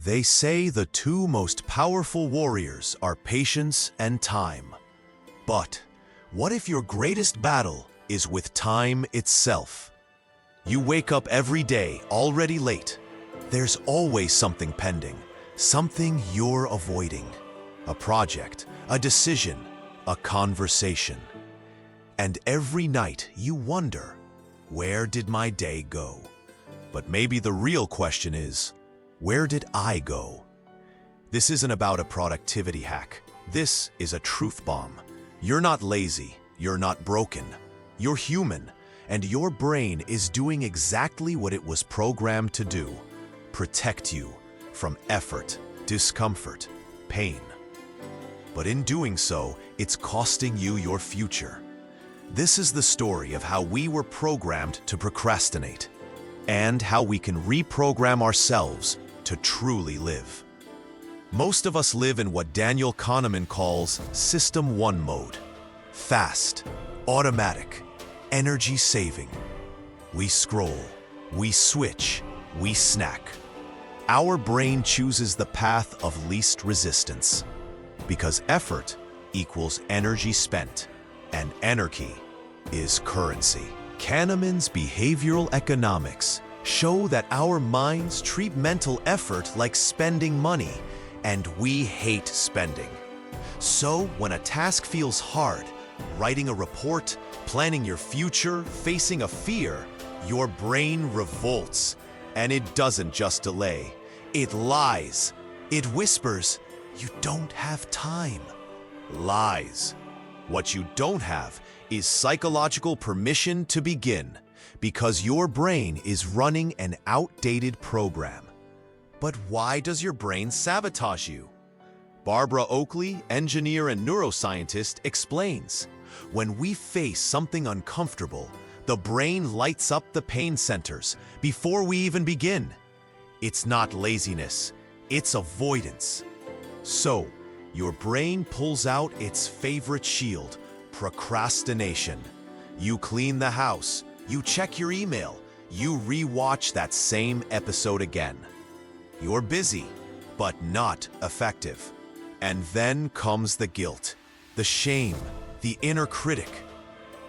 They say the two most powerful warriors are patience and time. But what if your greatest battle is with time itself? You wake up every day already late. There's always something pending, something you're avoiding. A project, a decision, a conversation. And every night you wonder, where did my day go? But maybe the real question is, where did I go? This isn't about a productivity hack. This is a truth bomb. You're not lazy. You're not broken. You're human, and your brain is doing exactly what it was programmed to do: protect you from effort, discomfort, pain. But in doing so, it's costing you your future. This is the story of how we were programmed to procrastinate, and how we can reprogram ourselves to truly live. Most of us live in what Daniel Kahneman calls System 1 mode. Fast, automatic, energy-saving. We scroll, we switch, we snack. Our brain chooses the path of least resistance, because effort equals energy spent, and anarchy is currency. Kahneman's behavioral economics show that our minds treat mental effort like spending money, and we hate spending. So when a task feels hard, writing a report, planning your future, facing a fear, your brain revolts. And it doesn't just delay. It lies. It whispers, "You don't have time." Lies. What you don't have is psychological permission to begin, because your brain is running an outdated program. But why does your brain sabotage you? Barbara Oakley, engineer and neuroscientist, explains, when we face something uncomfortable, the brain lights up the pain centers before we even begin. It's not laziness, it's avoidance. So, your brain pulls out its favorite shield, procrastination. You clean the house, you check your email, you re-watch that same episode again. You're busy, but not effective. And then comes the guilt, the shame, the inner critic,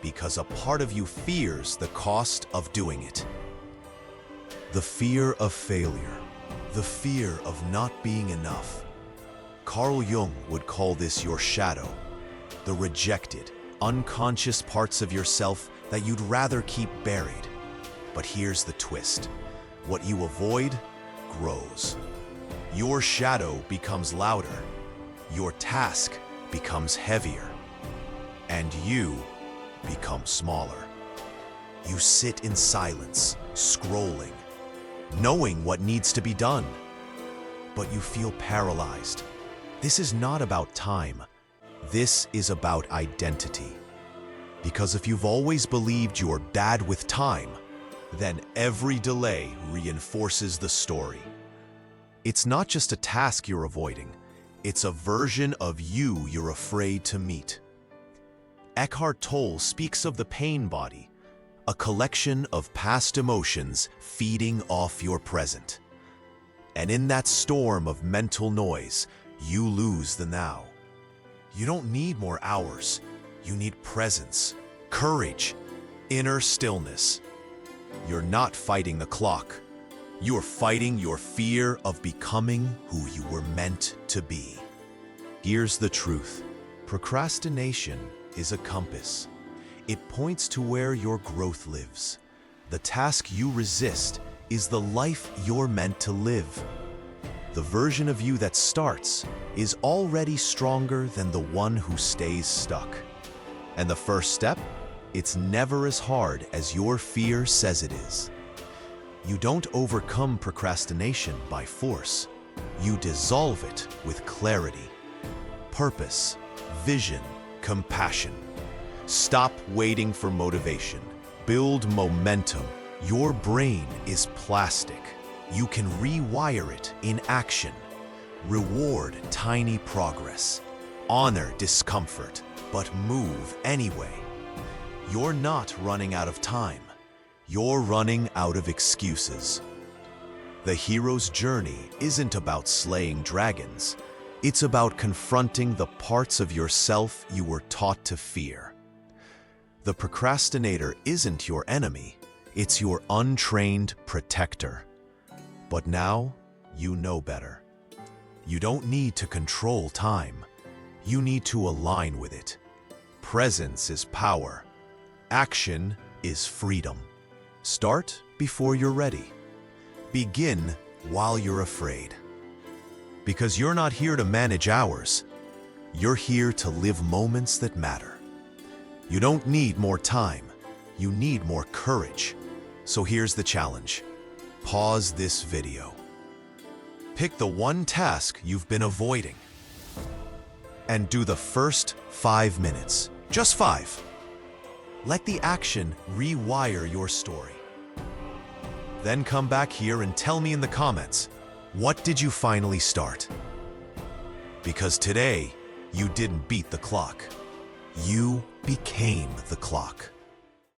because a part of you fears the cost of doing it. The fear of failure, the fear of not being enough. Carl Jung would call this your shadow, the rejected, unconscious parts of yourself that you'd rather keep buried. But here's the twist. What you avoid grows. Your shadow becomes louder. Your task becomes heavier. And you become smaller. You sit in silence, scrolling, knowing what needs to be done. But you feel paralyzed. This is not about time. This is about identity. Because if you've always believed you're bad with time, then every delay reinforces the story. It's not just a task you're avoiding, it's a version of you you're afraid to meet. Eckhart Tolle speaks of the pain body, a collection of past emotions feeding off your present. And in that storm of mental noise, you lose the now. You don't need more hours. You need presence, courage, inner stillness. You're not fighting the clock. You're fighting your fear of becoming who you were meant to be. Here's the truth. Procrastination is a compass. It points to where your growth lives. The task you resist is the life you're meant to live. The version of you that starts is already stronger than the one who stays stuck. And the first step? It's never as hard as your fear says it is. You don't overcome procrastination by force. You dissolve it with clarity, purpose, vision, compassion. Stop waiting for motivation. Build momentum. Your brain is plastic. You can rewire it in action. Reward tiny progress. Honor discomfort, but move anyway. You're not running out of time. You're running out of excuses. The hero's journey isn't about slaying dragons. It's about confronting the parts of yourself you were taught to fear. The procrastinator isn't your enemy. It's your untrained protector. But now, you know better. You don't need to control time. You need to align with it. Presence is power. Action is freedom. Start before you're ready. Begin while you're afraid. Because you're not here to manage hours. You're here to live moments that matter. You don't need more time. You need more courage. So here's the challenge. Pause this video. Pick the one task you've been avoiding and do the first 5 minutes. Just 5. Let the action rewire your story. Then come back here and tell me in the comments, what did you finally start? Because today, you didn't beat the clock. You became the clock.